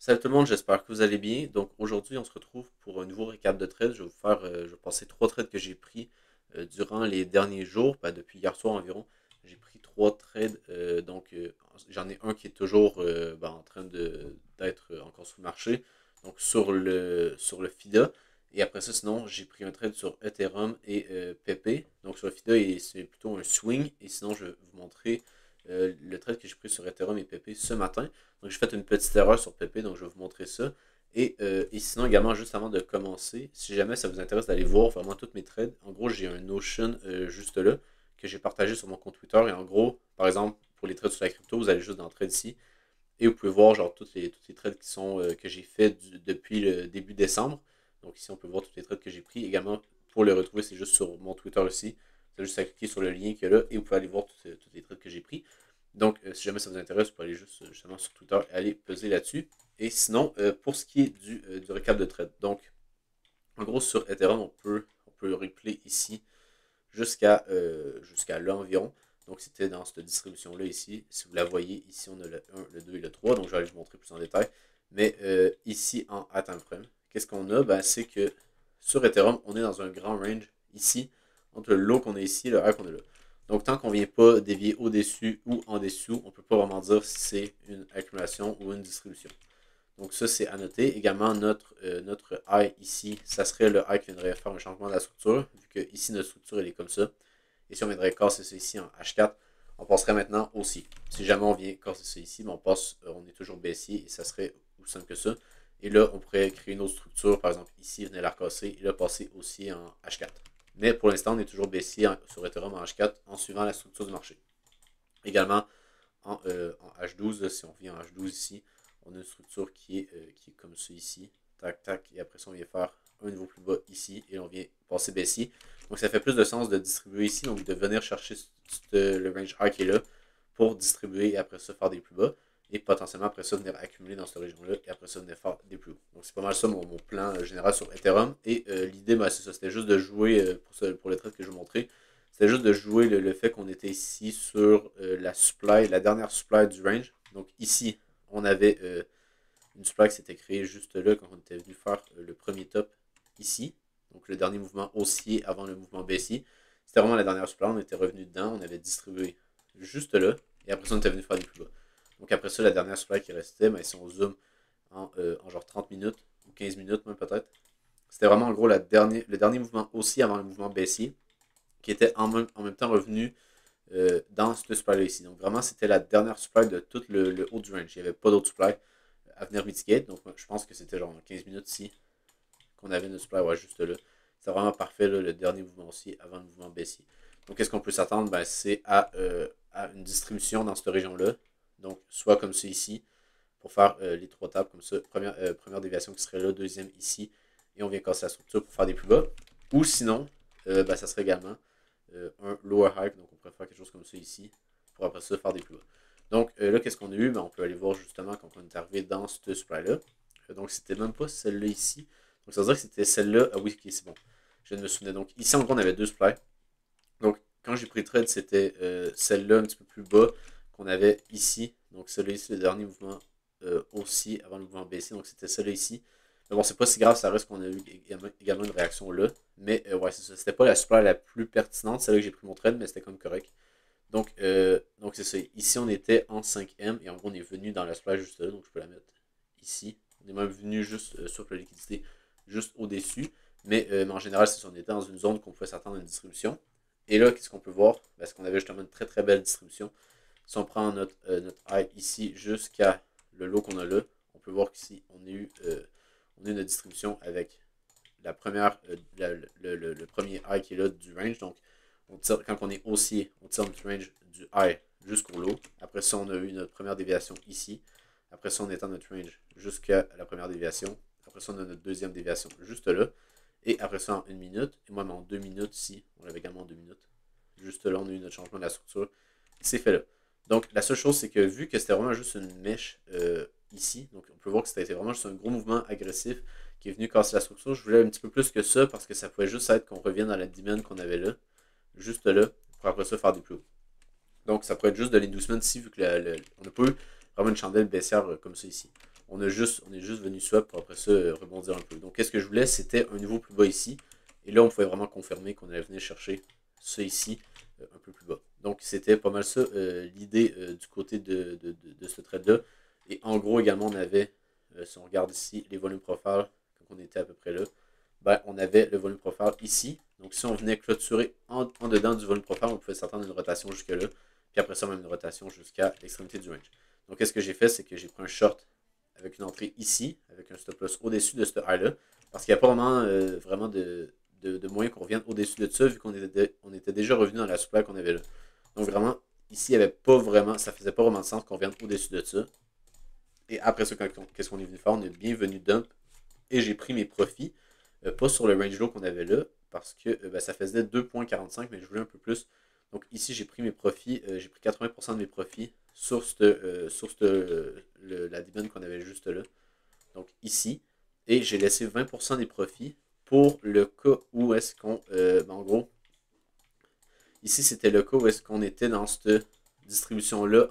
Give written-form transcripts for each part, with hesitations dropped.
Salut tout le monde, j'espère que vous allez bien. Donc aujourd'hui, on se retrouve pour un nouveau récap de trades. Je vais passer trois trades que j'ai pris durant les derniers jours, depuis hier soir environ. J'ai pris trois trades, j'en ai un qui est toujours en train d'être encore sous le marché, donc sur le FIDA. Et après ça, sinon, j'ai pris un trade sur Ethereum et PP. Donc sur le FIDA, c'est plutôt un swing. Et sinon, je vais vous montrer le trade que j'ai pris sur Ethereum et PP ce matin. Donc, j'ai fait une petite erreur sur PP, donc je vais vous montrer ça. Et sinon, également, juste avant de commencer, si jamais ça vous intéresse d'aller voir vraiment toutes mes trades, en gros, j'ai un Notion juste là, que j'ai partagé sur mon compte Twitter. Et en gros, par exemple, pour les trades sur la crypto, vous allez juste dans Trade ici. Et vous pouvez voir genre toutes les trades que j'ai fait depuis le début décembre. Donc ici, on peut voir toutes les trades que j'ai pris. Également, pour le retrouver, c'est juste sur mon Twitter aussi. C'est juste à cliquer sur le lien qu'il y a là et vous pouvez aller voir toutes les trades que j'ai pris. Donc, si jamais ça vous intéresse, vous pouvez aller juste justement sur Twitter et aller peser là-dessus. Et sinon, pour ce qui est du récap de trade, donc, en gros, sur Ethereum, on peut le replay ici jusqu'à là environ. Donc, c'était dans cette distribution-là ici. Si vous la voyez, ici, on a le 1, le 2 et le 3. Donc, je vais aller vous montrer plus en détail. Mais ici, en time frame, qu'est-ce qu'on a? C'est que sur Ethereum, on est dans un grand range ici, entre le low qu'on a ici et le high qu'on a là. Donc, tant qu'on ne vient pas dévier au-dessus ou en dessous, on ne peut pas vraiment dire si c'est une accumulation ou une distribution. Donc ça, c'est à noter. Également, notre high ici, ça serait le high qui viendrait faire un changement de la structure, vu que ici, notre structure, elle est comme ça. Et si on viendrait casser ça ici en H4, on passerait maintenant aussi. Si jamais on vient casser ça ici, on est toujours baissier et ça serait aussi simple que ça. Et là, on pourrait créer une autre structure, par exemple ici, venir la recasser et là, passer aussi en H4. Mais pour l'instant, on est toujours baissier sur Ethereum en H4 en suivant la structure du marché. Également, en H12, si on vient en H12 ici, on a une structure qui est comme ça ici. Tac, tac. Et après ça, on vient faire un niveau plus bas ici. Et on vient passer baissier. Donc, ça fait plus de sens de distribuer ici. Donc, de venir chercher le range high qui est là pour distribuer et après ça, faire des plus bas. Et potentiellement, après ça, venir accumuler dans cette région-là. Et après ça, venir faire des plus hauts. Donc, c'est pas mal ça mon plan général sur Ethereum. Et l'idée, c'est ça. C'était juste de jouer pour le trade que je vous montrais. C'était juste de jouer le fait qu'on était ici sur la dernière supply du range. Donc ici, on avait une supply qui s'était créée juste là quand on était venu faire le premier top ici. Donc le dernier mouvement haussier avant le mouvement baissier. C'était vraiment la dernière supply, on était revenu dedans, on avait distribué juste là. Et après ça, on était venu faire des plus bas. Donc après ça, la dernière supply qui restait, si on zoome en genre 30 minutes ou 15 minutes même peut-être, c'était vraiment en gros le dernier mouvement haussier avant le mouvement baissier qui était en même temps revenu dans ce supply-là ici. Donc vraiment, c'était la dernière supply de tout le haut du range. Il n'y avait pas d'autre supply à venir mitigate. Donc je pense que c'était genre 15 minutes ici qu'on avait notre supply, ouais, juste là. C'est vraiment parfait, là, le dernier mouvement haussier avant le mouvement baissier. Donc qu'est-ce qu'on peut s'attendre? C'est à une distribution dans cette région-là. Donc soit comme ça ici, pour faire les trois tables comme ça. Première déviation qui serait là, deuxième ici. Et on vient casser la structure pour faire des plus bas. Ou sinon, ça serait également un lower high. Donc on pourrait faire quelque chose comme ça ici. Pour après ça faire des plus bas. Donc là, qu'est-ce qu'on a eu? On peut aller voir justement quand on est arrivé dans ce supply-là. Donc c'était même pas celle-là ici. Donc ça veut dire que c'était celle-là. Ah oui, ok, c'est bon. Je viens de me souvenir. Donc ici, en gros, on avait deux supplies. Donc quand j'ai pris le trade, c'était celle-là un petit peu plus bas qu'on avait ici. Donc celle-là ici, le dernier mouvement aussi avant le mouvement baissier. Donc c'était celle-là ici. Mais bon, c'est pas si grave, ça reste qu'on a eu également une réaction là. Mais ouais, c'est ça. C'était pas la supply la plus pertinente, celle-là que j'ai pris mon trade, mais c'était comme correct. Donc c'est ça. Ici, on était en 5M et en gros, on est venu dans la supply juste là. Donc je peux la mettre ici. On est même venu juste sur la liquidité, juste au-dessus. Mais en général, c'est ça. On était dans une zone qu'on pouvait s'attendre à une distribution. Et là, qu'est-ce qu'on peut voir? Parce qu'on avait justement une très très belle distribution. Si on prend notre high ici jusqu'à le low qu'on a là, on peut voir qu'ici, on a une distribution avec la première, le premier high qui est là du range. Donc, quand on est haussier, on tire notre range du high jusqu'au low. Après ça, on a eu notre première déviation ici. Après ça, on étend notre range jusqu'à la première déviation. Après ça, on a notre deuxième déviation juste là. Et après ça, en 1 minute, et même en 2 minutes ici, on l'avait également en 2 minutes. Juste là, on a eu notre changement de la structure. C'est fait là. Donc, la seule chose, c'est que vu que c'était vraiment juste une mèche ici, donc on peut voir que c'était vraiment juste un gros mouvement agressif qui est venu casser la structure. Je voulais un petit peu plus que ça parce que ça pouvait juste être qu'on revienne dans la dimension qu'on avait là, juste là, pour après ça faire des plus hauts. Donc, ça pourrait être juste de l'inducement ici, vu que on n'a pas eu vraiment une chandelle baissière comme ça ici. on est juste venu swap pour après ça rebondir un peu. Donc qu'est-ce que je voulais, c'était un niveau plus bas ici. Et là, on pouvait vraiment confirmer qu'on allait venir chercher ça ici un peu plus bas. Donc c'était pas mal ça l'idée du côté de ce trade-là. Et en gros également, on avait, si on regarde ici, les volumes profile, quand on était à peu près là, ben, on avait le volume profile ici. Donc si on venait clôturer en dedans du volume profile, on pouvait s'attendre à une rotation jusque là. Puis après ça, même une rotation jusqu'à l'extrémité du range. Donc qu'est-ce que j'ai fait, c'est que j'ai pris un short avec une entrée ici, avec un stop loss au-dessus de ce high-là. Parce qu'il n'y a pas vraiment de moyen qu'on revienne au-dessus de ça, vu qu'on était déjà revenu dans la supply qu'on avait là. Donc vraiment, ici, il y avait pas vraiment, ça faisait pas vraiment de sens qu'on revienne au-dessus de ça. Et après ça, qu'est-ce qu'on est venu faire? On est bien venu dump et j'ai pris mes profits, pas sur le range low qu'on avait là, parce que ben, ça faisait 2,45, mais je voulais un peu plus. Donc ici, j'ai pris mes profits, j'ai pris 80% de mes profits sur la dividende qu'on avait juste là. Donc ici, et j'ai laissé 20% des profits pour le cas où est-ce qu'on, ben, en gros, ici c'était le cas où est-ce qu'on était dans cette distribution-là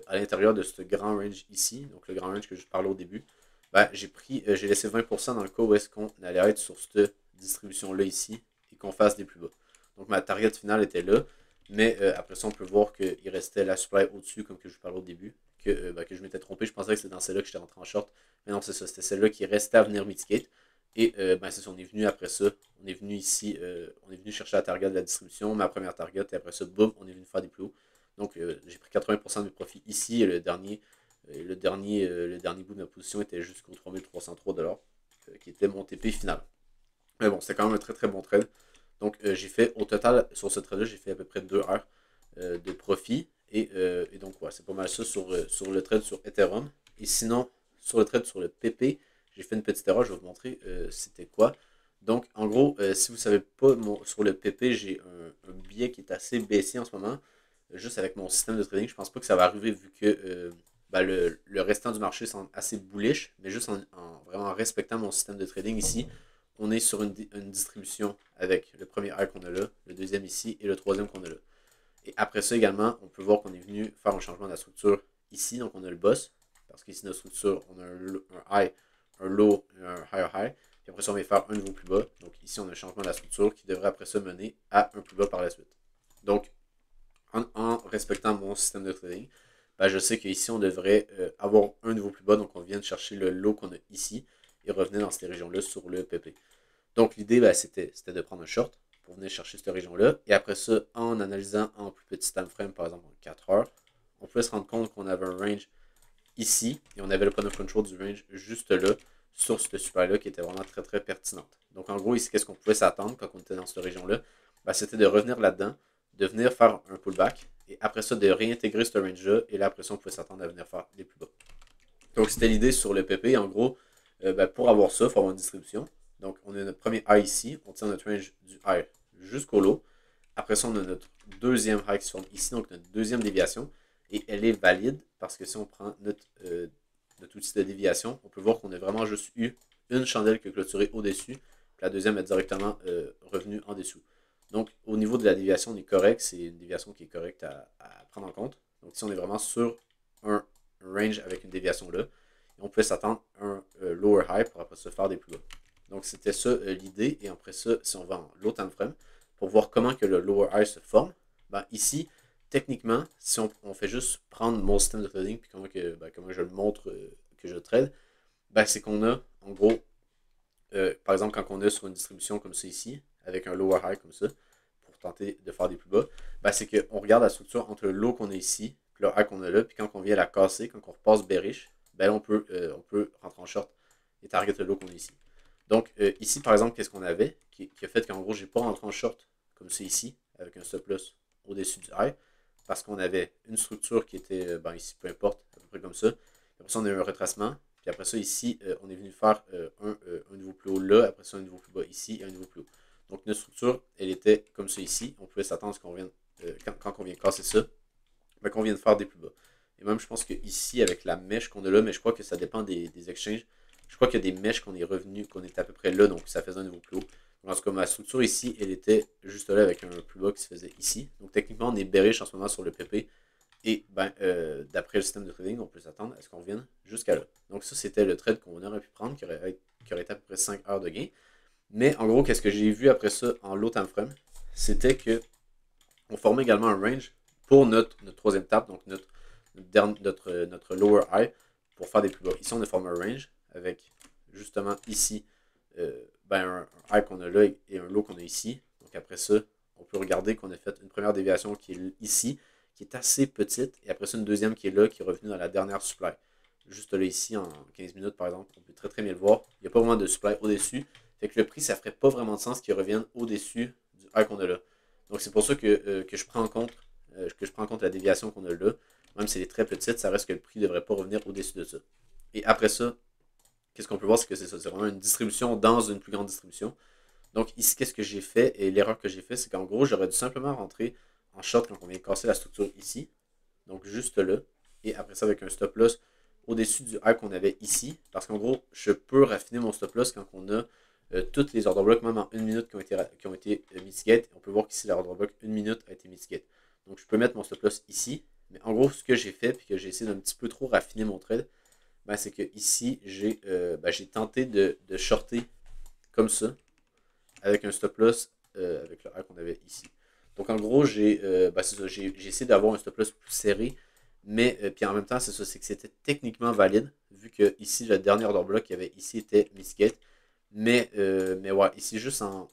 à l'intérieur de ce grand range ici, donc le grand range que je parlais au début. Ben, j'ai laissé 20% dans le cas où est-ce qu'on allait être sur cette distribution-là ici et qu'on fasse des plus bas. Donc ma target finale était là, mais après ça on peut voir qu'il restait la supply au-dessus comme que je parlais au début, que je m'étais trompé, je pensais que c'était dans celle-là que j'étais rentré en short, mais non c'est ça, c'était celle-là qui restait à venir mitigate. Et ben c'est ça, on est venu après ça, on est venu ici, on est venu chercher la target de la distribution, ma première target, et après ça, boum, on est venu faire des plus hauts. Donc j'ai pris 80% de mes profits ici, et le dernier bout de ma position était jusqu'au 3303$, qui était mon TP final. Mais bon, c'était quand même un très très bon trade. Donc j'ai fait au total, sur ce trade-là, j'ai fait à peu près 2 heures de profit. Et donc ouais, c'est pas mal ça sur le trade sur Ethereum. Et sinon, sur le trade sur le PP, j'ai fait une petite erreur, je vais vous montrer c'était quoi. Donc en gros, si vous ne savez pas, sur le PP, j'ai un billet qui est assez baissier en ce moment. Juste avec mon système de trading, je pense pas que ça va arriver vu que ben, le restant du marché semble assez bullish, mais juste en vraiment respectant mon système de trading ici, on est sur une distribution avec le premier high qu'on a là, le deuxième ici et le troisième qu'on a là. Et après ça également, on peut voir qu'on est venu faire un changement de la structure ici, donc on a le boss, parce qu'ici notre structure, on a un high, un low et un higher high, puis après ça on va faire un niveau plus bas, donc ici on a un changement de la structure qui devrait après ça mener à un plus bas par la suite. Donc en respectant mon système de trading, ben, je sais qu'ici, on devrait avoir un niveau plus bas. Donc, on vient de chercher le low qu'on a ici et revenir dans cette région-là sur le PP. Donc, l'idée, ben, c'était de prendre un short pour venir chercher cette région-là. Et après ça, en analysant en plus petit time frame, par exemple en 4 heures, on pouvait se rendre compte qu'on avait un range ici et on avait le point of control du range juste là sur cette super-là qui était vraiment très très pertinente. Donc, en gros, ici, qu'est-ce qu'on pouvait s'attendre quand on était dans cette région-là? Ben, c'était de revenir là-dedans, de venir faire un pullback, et après ça, de réintégrer ce range-là, et là, après ça, on pouvait s'attendre à venir faire des plus bas. Donc, c'était l'idée sur le PP. En gros, ben, pour avoir ça, il faut avoir une distribution. Donc, on a notre premier high ici, on tient notre range du high jusqu'au low. Après ça, on a notre deuxième high qui se forme ici, donc notre deuxième déviation, et elle est valide, parce que si on prend notre outil de déviation, on peut voir qu'on a vraiment juste eu une chandelle qui a clôturé au-dessus, puis la deuxième est directement revenue en dessous. Donc, au niveau de la déviation, on est correct. C'est une déviation qui est correcte à prendre en compte. Donc, si on est vraiment sur un range avec une déviation là, on peut s'attendre à un lower high pour après se faire des plus bas. Donc, c'était ça l'idée. Et après ça, si on va en low time frame, pour voir comment que le lower high se forme, ben, ici, techniquement, si on fait juste prendre mon système de trading, puis comment je le montre que je trade, ben, c'est qu'on a, en gros, par exemple, quand on est sur une distribution comme ça ici, avec un lower high comme ça, pour tenter de faire des plus bas, ben c'est qu'on regarde la structure entre le low qu'on a ici, et le high qu'on a là, puis quand on vient la casser, quand on repasse bearish, ben on peut rentrer en short et target le low qu'on a ici. Donc ici, par exemple, qu'est-ce qu'on avait qui a fait qu'en gros, j'ai pas rentré en short comme ça ici, avec un stop loss au-dessus du high, parce qu'on avait une structure qui était, ben ici, peu importe, à peu près comme ça. Après ça, on a eu un retracement, puis après ça, ici, on est venu faire un niveau plus haut là, après ça, un niveau plus bas ici et un niveau plus haut. Donc, notre structure, elle était comme ça ici. On pouvait s'attendre à ce qu'on vienne, quand on vient casser ça, ben, qu'on vienne faire des plus bas. Et même, je pense que ici, avec la mèche qu'on a là, mais je crois que ça dépend des exchanges. Je crois qu'il y a des mèches qu'on est revenu, qu'on était à peu près là, donc ça faisait un niveau plus haut. Donc, en tout cas, ma structure ici, elle était juste là avec un plus bas qui se faisait ici. Donc, techniquement, on est bearish en ce moment sur le PP Et ben, d'après le système de trading, on peut s'attendre à ce qu'on revienne jusqu'à là. Donc ça, c'était le trade qu'on aurait pu prendre, qui aurait été à peu près 5 heures de gain. Mais en gros, qu'est-ce que j'ai vu après ça en low time frame, c'était que on formait également un range pour notre troisième tape, donc notre lower high, pour faire des plus bas. Ici, on a formé un range avec justement ici ben, un high qu'on a là et un low qu'on a ici. Donc après ça, on peut regarder qu'on a fait une première déviation qui est ici, qui est assez petite, et après ça, une deuxième qui est là, qui est revenue dans la dernière supply. Juste là, ici, en 15 minutes, par exemple, on peut très très bien le voir. Il n'y a pas vraiment de supply au-dessus. Fait que le prix, ça ferait pas vraiment de sens qu'il revienne au-dessus du high qu'on a là. Donc c'est pour ça que je prends en compte la déviation qu'on a là. Même si elle est très petite, ça reste que le prix ne devrait pas revenir au-dessus de ça. Et après ça, qu'est-ce qu'on peut voir, c'est que c'est ça. C'est vraiment une distribution dans une plus grande distribution. Donc ici, qu'est-ce que j'ai fait? Et l'erreur que j'ai fait, c'est qu'en gros, j'aurais dû simplement rentrer en short quand on vient casser la structure ici. Donc juste là. Et après ça, avec un stop loss au-dessus du high qu'on avait ici. Parce qu'en gros, je peux raffiner mon stop loss quand on a toutes les order blocks, même en une minute, qui ont été mitigate. On peut voir qu'ici, l'order block 1 minute a été mitigate. Donc je peux mettre mon stop loss ici. Mais en gros, ce que j'ai fait, puis que j'ai essayé d'un petit peu trop raffiner mon trade, ben, c'est que ici, j'ai tenté de shorter comme ça, avec un stop loss avec le high qu'on avait ici. Donc en gros, j'ai essayé d'avoir un stop loss plus serré, mais puis en même temps, c'est ça, c'est que c'était techniquement valide, vu que ici, le dernier order block qu'il y avait ici était mitigate. Mais ouais, ici, juste en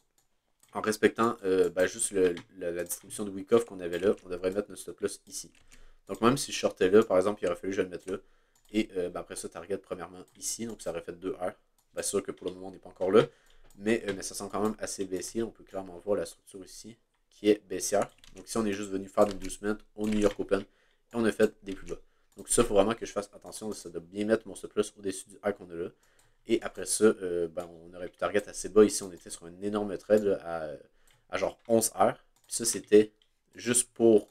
respectant juste la distribution de week-off qu'on avait là, on devrait mettre notre stop loss ici. Donc même si je sortais là, par exemple, il aurait fallu que je le mette là. Et après ça, target premièrement ici, donc ça aurait fait 2 heures. C'est sûr que pour le moment, on n'est pas encore là. Mais ça semble quand même assez baissier. On peut clairement voir la structure ici qui est baissière. Donc ici, on est juste venu faire une inducement au New York Open et on a fait des plus bas. Donc ça, il faut vraiment que je fasse attention de bien mettre mon stop loss au-dessus du high qu'on a là. Et après ça, on aurait pu target assez bas. Ici, on était sur un énorme trade là, à genre 11 heures. Puis ça, c'était juste pour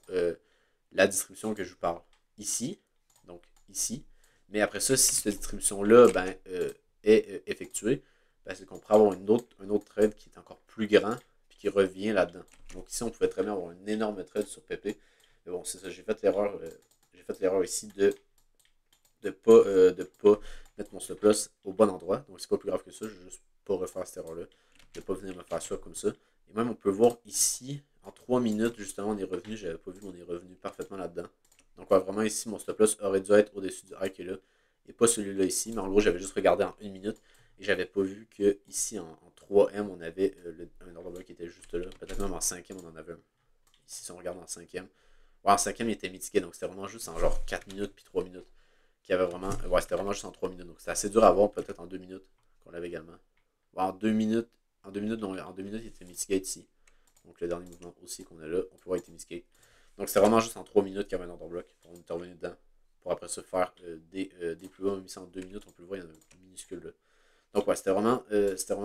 la distribution que je vous parle ici. Donc ici. Mais après ça, si cette distribution-là est effectuée, c'est qu'on pourrait avoir un autre trade qui est encore plus grand puis qui revient là-dedans. Donc ici, on pouvait très bien avoir un énorme trade sur PP. Mais bon, c'est ça, j'ai fait l'erreur ici de pas mettre mon stop loss au bon endroit. Donc c'est pas plus grave que ça, je vais juste pas refaire cette erreur-là. Je vais pas venir me faire ça comme ça. Et même on peut voir ici, en 3 minutes, justement, on est revenu. J'avais pas vu, mais on est revenu parfaitement là-dedans. Donc ouais, vraiment ici, mon stop loss aurait dû être au-dessus du high qui est là. Et pas celui-là ici. Mais en gros, j'avais juste regardé en 1 minute. Et j'avais pas vu que ici en 3M, on avait un order block qui était juste là. Peut-être même en 5e, on en avait un. Ici, si on regarde en 5e. Ouais, en 5e, il était mitigé. Donc c'était vraiment juste en genre 4 minutes puis 3 minutes. Qui avait vraiment. Ouais, c'était vraiment juste en 3 minutes. Donc c'était assez dur à voir, peut-être en 2 minutes, qu'on l'avait également. Ouais, en 2 minutes. En 2 minutes, il était mitigé ici. Donc le dernier mouvement aussi qu'on a là, on peut voir il était mitigé. Donc c'est vraiment juste en 3 minutes qu'il y avait un order block. On est revenu dedans. Pour après se faire des plus bas, même si en 2 minutes, on peut le voir, il y en a un minuscule là. Donc ouais, c'était vraiment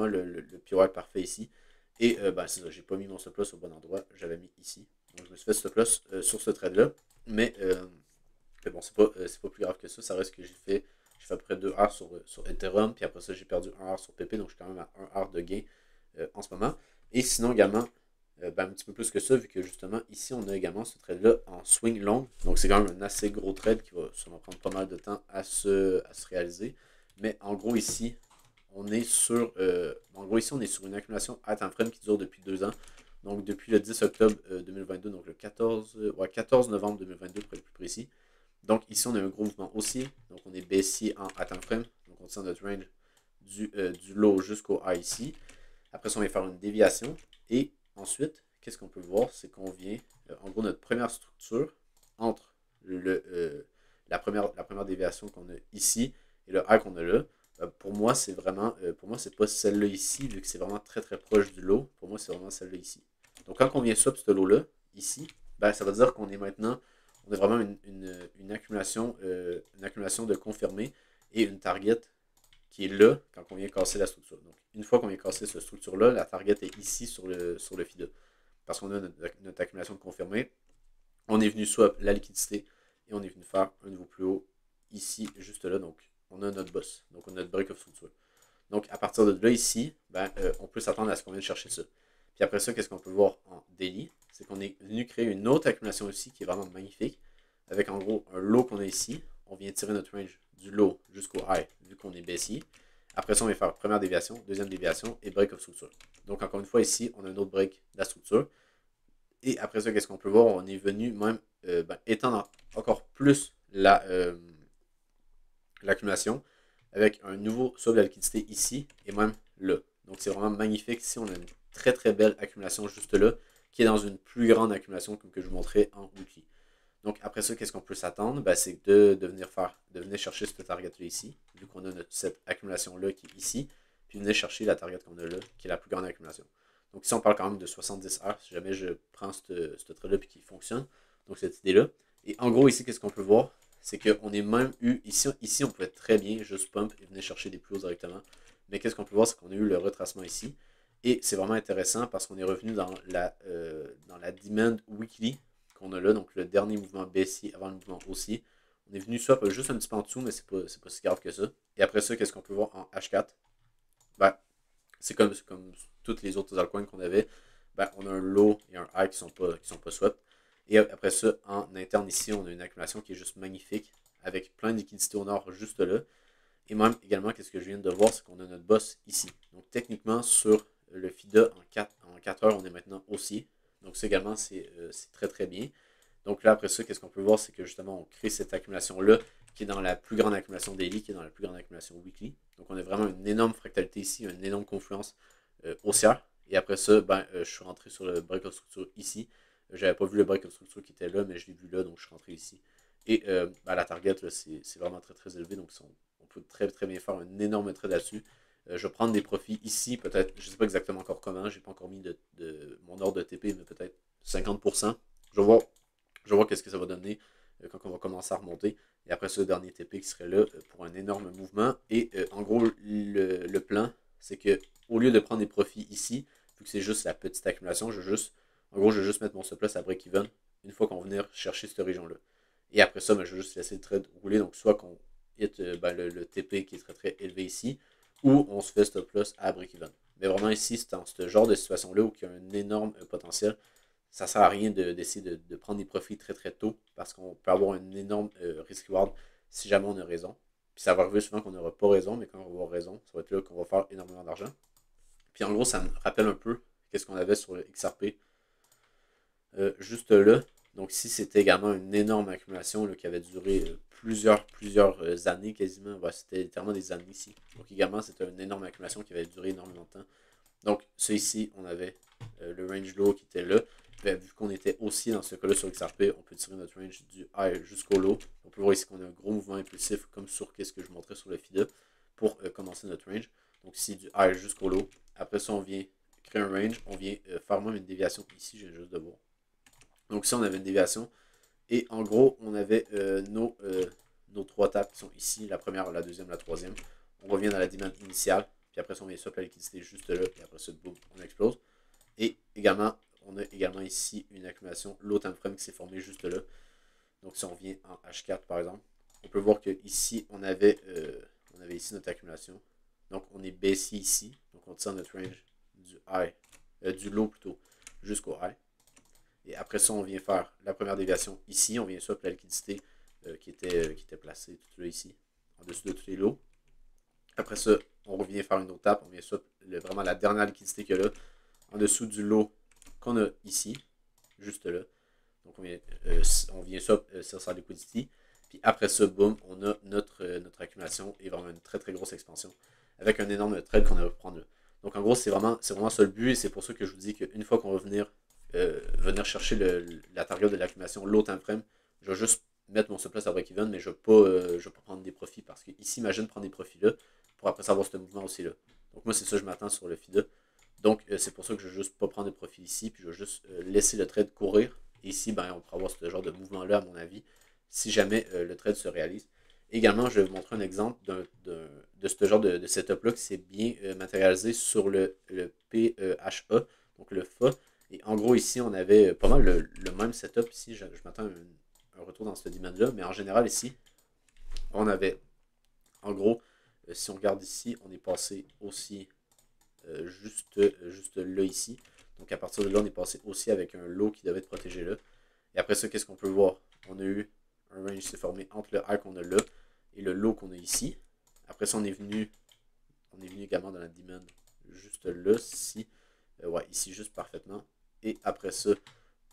le POI parfait ici. Et c'est ça, j'ai pas mis mon stop loss au bon endroit, j'avais mis ici. Donc je me suis fait stop loss sur ce trade là. Mais bon, c'est pas plus grave que ça. Ça reste que j'ai fait à peu près 2 heures sur Ethereum, puis après ça, j'ai perdu 1 heure sur PP, donc je suis quand même à 1 heure de gain en ce moment. Et sinon, également, un petit peu plus que ça, vu que justement, ici, on a également ce trade-là en swing long. Donc, c'est quand même un assez gros trade qui va sûrement prendre pas mal de temps à se réaliser. Mais en gros, ici, on est sur une accumulation à time frame qui dure depuis 2 ans. Donc, depuis le 10 octobre 2022, donc le 14 novembre 2022 pour être plus précis. Donc ici, on a un gros mouvement haussier. Donc on est baissier en time frame. Donc on tient notre range du low jusqu'au high ici. Après ça, on va faire une déviation. Et ensuite, qu'est-ce qu'on peut voir? C'est qu'on vient, en gros, notre première structure entre la première déviation qu'on a ici et le high qu'on a là. Pour moi, c'est pas celle-là ici, vu que c'est vraiment très très proche du low. Pour moi, c'est vraiment celle-là ici. Donc quand on vient swap ce low-là, ici, ça veut dire qu'on est maintenant on a vraiment une accumulation de confirmés et une target qui est là quand on vient casser la structure. Donc, une fois qu'on vient casser cette structure-là, la target est ici sur le FIDA. Parce qu'on a notre accumulation de confirmés. On est venu swap la liquidité et on est venu faire un nouveau plus haut ici, juste là. Donc, on a notre boss. Donc, on a notre break of structure. Donc, à partir de là, ici, on peut s'attendre à ce qu'on vienne chercher ça. Puis après ça, qu'est-ce qu'on peut voir en daily? C'est qu'on est venu créer une autre accumulation ici qui est vraiment magnifique, avec en gros un low qu'on a ici. On vient tirer notre range du low jusqu'au high, vu qu'on est baissier. Après ça, on va faire première déviation, deuxième déviation et break of structure. Donc, encore une fois, ici, on a un autre break de la structure. Et après ça, qu'est-ce qu'on peut voir? On est venu même étendre encore plus l'accumulation avec un nouveau seuil de liquidité ici et même là. Donc, c'est vraiment magnifique. Ici, on a une très très belle accumulation juste là, qui est dans une plus grande accumulation comme que je vous montrais en weekly. Donc, après ça, qu'est-ce qu'on peut s'attendre? Ben, c'est de venir chercher ce target-là ici, vu qu'on a cette accumulation-là qui est ici, puis venir chercher la target qu'on a là, qui est la plus grande accumulation. Donc, ici, on parle quand même de 70 heures, si jamais je prends ce trade-là et qu'il fonctionne. Donc, cette idée-là. Et en gros, ici, qu'est-ce qu'on peut voir? C'est qu'on est même eu, ici, on pouvait très bien juste pump et venir chercher des plus hauts directement. Mais qu'est-ce qu'on peut voir? C'est qu'on a eu le retracement ici. Et c'est vraiment intéressant parce qu'on est revenu dans la demand weekly qu'on a là, donc le dernier mouvement baissier avant le mouvement haussier. On est venu swap juste un petit peu en dessous, mais c'est pas si grave que ça. Et après ça, qu'est-ce qu'on peut voir en H4? Ben, c'est comme toutes les autres altcoins qu'on avait. Ben, on a un low et un high qui sont pas swap. Et après ça, en interne ici, on a une accumulation qui est juste magnifique, avec plein de liquidités au nord juste là. Et même également, qu'est-ce que je viens de voir, c'est qu'on a notre boss ici. Donc techniquement, sur le FIDA en 4 heures, on est maintenant haussier. Donc ça également, c'est très très bien. Donc là, après ça, qu'est-ce qu'on peut voir, c'est que justement, on crée cette accumulation-là, qui est dans la plus grande accumulation daily, qui est dans la plus grande accumulation weekly. Donc on a vraiment une énorme fractalité ici, une énorme confluence haussière. Et après ça, je suis rentré sur le break of structure ici. J'avais pas vu le break of structure qui était là, mais je l'ai vu là, donc je suis rentré ici. Et la target, c'est vraiment très très élevé, donc on peut très très bien faire un énorme trade là-dessus. Je vais prendre des profits ici, peut-être, je ne sais pas exactement encore comment, j'ai pas encore mis mon ordre de TP, mais peut-être 50%. Je vais voir qu'est-ce que ça va donner quand on va commencer à remonter. Et après ce dernier TP qui serait là pour un énorme mouvement. Et en gros, le plan, c'est que au lieu de prendre des profits ici, vu que c'est juste la petite accumulation, je vais juste mettre mon stop loss à break-even une fois qu'on va venir chercher cette région-là. Et après ça, je vais juste laisser le trade rouler. Donc, soit qu'on hit le TP qui est très très élevé ici, ou on se fait stop loss à break-even. Mais vraiment ici, c'est dans ce genre de situation-là où il y a un énorme potentiel. Ça ne sert à rien d'essayer de prendre des profits très très tôt parce qu'on peut avoir un énorme risk-reward si jamais on a raison. Puis ça va arriver souvent qu'on n'aura pas raison, mais quand on va avoir raison, ça va être là qu'on va faire énormément d'argent. Puis en gros, ça me rappelle un peu qu'est-ce qu'on avait sur le XRP juste là. Donc ici, c'était également une énorme accumulation là, qui avait duré plusieurs années quasiment. Ouais, c'était littéralement des années ici. Donc également, c'était une énorme accumulation qui avait duré énormément de temps. Donc ça ici, on avait le range low qui était là. Ben, vu qu'on était aussi dans ce cas-là sur XRP, on peut tirer notre range du high jusqu'au low. On peut voir ici qu'on a un gros mouvement impulsif comme sur ce que je montrais sur le FIDA pour commencer notre range. Donc ici, du high jusqu'au low. Après ça, on vient créer un range. On vient faire même une déviation ici, je viens juste de voir. Donc ici, on avait une déviation. Et en gros, on avait nos trois tapes qui sont ici, la première, la deuxième, la troisième. On revient dans la demande initiale. Puis après ça, on vient swap la liquidité juste là. Et après ça, boum, on explose. Et également, on a également ici une accumulation low time frame qui s'est formée juste là. Donc si on vient en H4 par exemple, on peut voir que ici, on avait ici notre accumulation. Donc on est baissier ici. Donc on tire notre range du low plutôt, jusqu'au high. Et après ça, on vient faire la première déviation ici. On vient swap la liquidité qui était placée tout là ici, en dessous de tous les lots. Après ça, on revient faire une autre tape. On vient swap vraiment la dernière liquidité qu'il y a là, en dessous du lot qu'on a ici, juste là. Donc on vient swap sur sa liquidity. Puis après ça, boum, on a notre accumulation et vraiment une très très grosse expansion avec un énorme trade qu'on a pu prendre là. Donc en gros, c'est vraiment ça le but et c'est pour ça que je vous dis qu'une fois qu'on va venir chercher la target de l'accumulation low time frame, je vais juste mettre mon stop loss à break-even, mais je ne vais pas prendre des profits parce que ici, imagine prendre des profits là pour après savoir ce mouvement aussi là. Donc moi, c'est ça que je m'attends sur le FIDA. Donc c'est pour ça que je ne vais juste pas prendre de profit ici, puis je vais juste laisser le trade courir. Et ici, on pourra avoir ce genre de mouvement là, à mon avis, si jamais le trade se réalise. Également, je vais vous montrer un exemple de ce genre de setup-là qui s'est bien matérialisé sur le PHA, donc le FA. Et en gros, ici, on avait pas mal le même setup. Ici, je m'attends à un retour dans ce demand-là. Mais en général, ici, on avait, en gros, si on regarde ici, on est passé aussi juste là, ici. Donc, à partir de là, on est passé aussi avec un lot qui devait être protégé là. Et après ça, qu'est-ce qu'on peut voir? On a eu un range s'est formé entre le high qu'on a là et le low qu'on a ici. Après ça, on est venu également dans la demand juste là, ici. Ouais, ici juste parfaitement. Et après ça,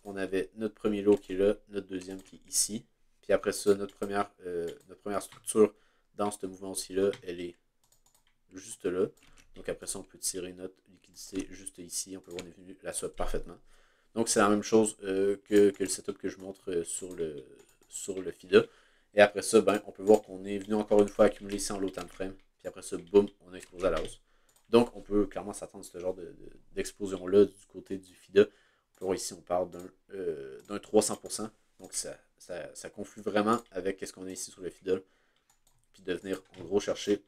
on avait notre premier low qui est là, notre deuxième qui est ici. Puis après ça, notre première structure dans ce mouvement aussi-là, elle est juste là. Donc après ça, on peut tirer notre liquidité juste ici. On peut voir, on est venu la swap parfaitement. Donc c'est la même chose que le setup que je montre sur le FIDA. Et après ça, ben, on peut voir qu'on est venu encore une fois accumuler ici en low time frame. Puis après ça, boum, on a explosé à la hausse. Donc on peut clairement s'attendre à ce genre d'explosion-là du côté du FIDA. On peut voir ici, on parle d'un 300%. Donc ça conflue vraiment avec ce qu'on a ici sur le FIDA. Puis de venir en gros chercher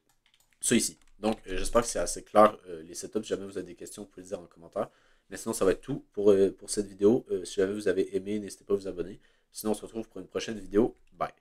ça ici. Donc, j'espère que c'est assez clair les setups. Si jamais vous avez des questions, vous pouvez les dire en commentaire. Mais sinon, ça va être tout pour cette vidéo. Si jamais vous avez aimé, n'hésitez pas à vous abonner. Sinon, on se retrouve pour une prochaine vidéo. Bye!